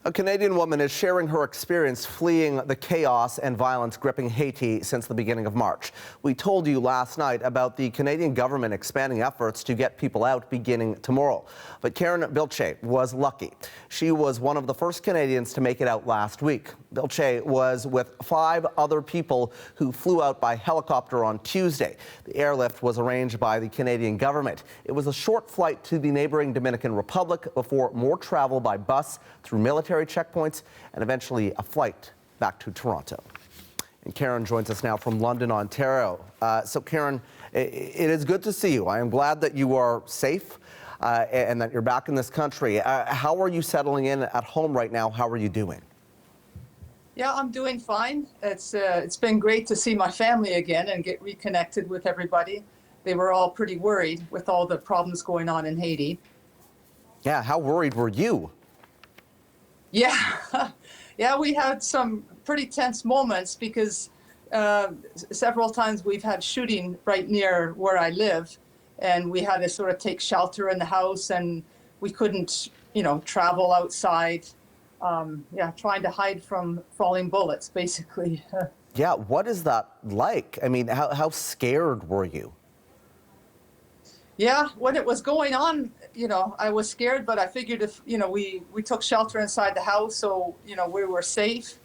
A Canadian woman is sharing her experience fleeing the chaos and violence gripping Haiti since the beginning of March. We told you last night about the Canadian government expanding efforts to get people out beginning tomorrow. But Karen Bultje was lucky. She was one of the first Canadians to make it out last week. Bultje was with 5 other people who flew out by helicopter on Tuesday. The airlift was arranged by the Canadian government. It was a short flight to the neighboring Dominican Republic before more travel by bus through military checkpoints and eventually a flight back to Toronto. And Karen joins us now from London, Ontario. So Karen, it is good to see you. I am glad that you are safe and that you're back in this country. How are you settling in at home right now? How are you doing? Yeah, I'm doing fine. It's been great to see my family again and get reconnected with everybody. They were all pretty worried with all the problems going on in Haiti. Yeah, how worried were you? Yeah, yeah, we had some pretty tense moments because several times we've had shooting right near where I live, and we had to sort of take shelter in the house, and we couldn't, travel outside. Yeah, trying to hide from falling bullets, basically. Yeah, what is that like? I mean, how scared were you? Yeah, when it was going on, I was scared, but I figured if, we took shelter inside the house, so, we were safe.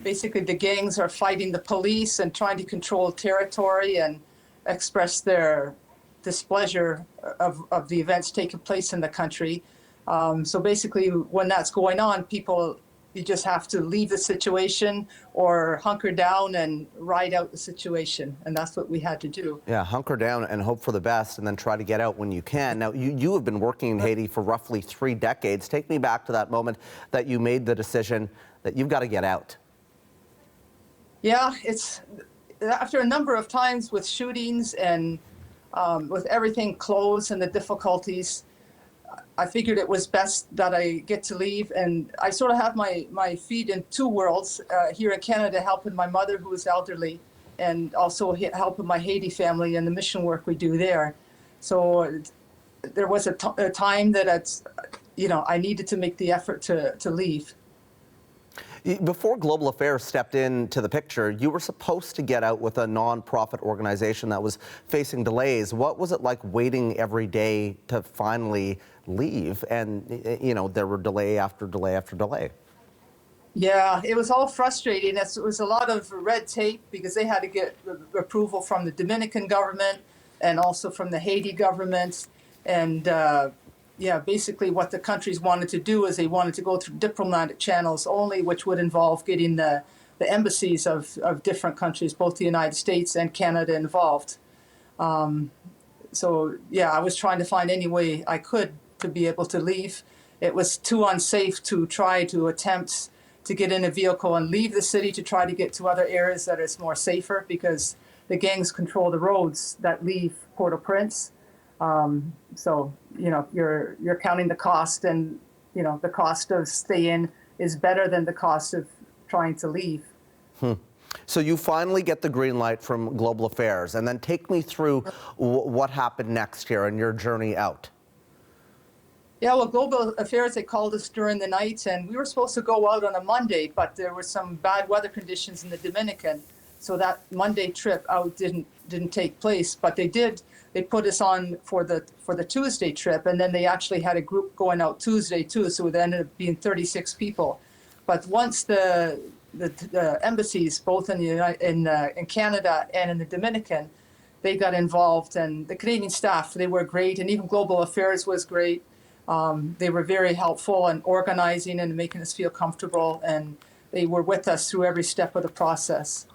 Basically, the gangs are fighting the police and trying to control territory and express their displeasure of the events taking place in the country. So basically, when that's going on, you just have to leave the situation or hunker down and ride out the situation. And that's what we had to do. Yeah, hunker down and hope for the best and then try to get out when you can. Now, you have been working in Haiti for roughly 3 decades. Take me back to that moment that you made the decision that you've got to get out. Yeah, it's after a number of times with shootings and with everything closed and the difficulties, I figured it was best that I get to leave, and I sort of have my feet in 2 worlds, here in Canada helping my mother who is elderly and also helping my Haiti family and the mission work we do there. So there was a time that I needed to make the effort to leave. Before Global Affairs stepped into the picture, you were supposed to get out with a non-profit organization that was facing delays. What was it like waiting every day to finally leave? And, there were delay after delay after delay. Yeah, it was all frustrating. It was a lot of red tape because they had to get approval from the Dominican government and also from the Haiti government. And yeah, basically what the countries wanted to do is they wanted to go through diplomatic channels only, which would involve getting the embassies of different countries, both the United States and Canada, involved. So yeah, I was trying to find any way I could to be able to leave. It was too unsafe to try to attempt to get in a vehicle and leave the city to try to get to other areas that is more safer because the gangs control the roads that leave Port-au-Prince. So, you're counting the cost, and, the cost of staying is better than the cost of trying to leave. So you finally get the green light from Global Affairs, and then take me through what happened next here and your journey out. Yeah, well, Global Affairs, they called us during the night, and we were supposed to go out on a Monday, but there were some bad weather conditions in the Dominican, so that Monday trip out didn't take place. But they put us on for the Tuesday trip, and then they actually had a group going out Tuesday too, so it ended up being 36 people. But once the embassies, both in Canada and in the Dominican, they got involved, and the Canadian staff, they were great, and even Global Affairs was great. They were very helpful in organizing and making us feel comfortable, and they were with us through every step of the process.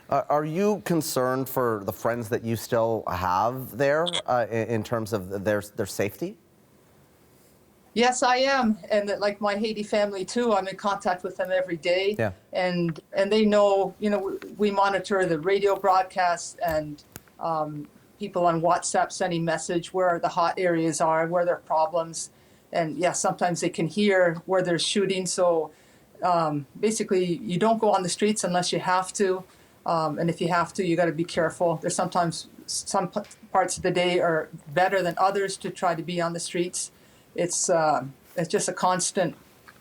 Are you concerned for the friends that you still have there in terms of their safety? Yes, I am, and like my Haiti family too. I'm in contact with them every day, yeah. and they know, we monitor the radio broadcasts and people on WhatsApp sending message where the hot areas are, where there are problems, and yeah, sometimes they can hear where there's shooting. So basically, you don't go on the streets unless you have to. And if you have to, you got to be careful. There's sometimes some parts of the day are better than others to try to be on the streets. It's just a constant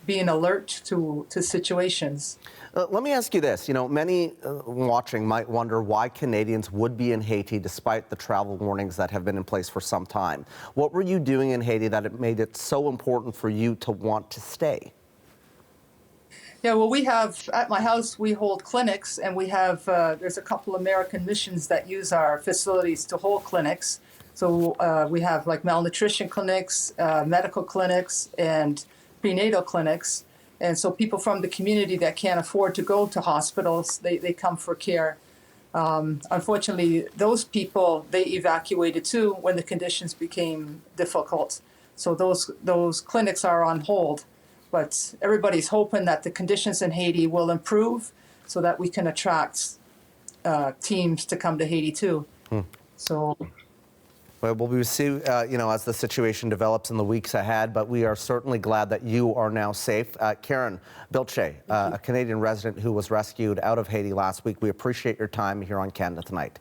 being alert to situations. Let me ask you this. You know, many watching might wonder why Canadians would be in Haiti despite the travel warnings that have been in place for some time. What were you doing in Haiti that it made it so important for you to want to stay? Yeah, well, we have, at my house, we hold clinics, and we have, there's a couple American missions that use our facilities to hold clinics. So we have like malnutrition clinics, medical clinics, and prenatal clinics. And so people from the community that can't afford to go to hospitals, they come for care. Unfortunately, those people, they evacuated too when the conditions became difficult. So those clinics are on hold. But everybody's hoping that the conditions in Haiti will improve so that we can attract teams to come to Haiti too. So. Well, we'll see, as the situation develops in the weeks ahead, but we are certainly glad that you are now safe. Karen Bultje, a Canadian resident who was rescued out of Haiti last week, we appreciate your time here on Canada Tonight.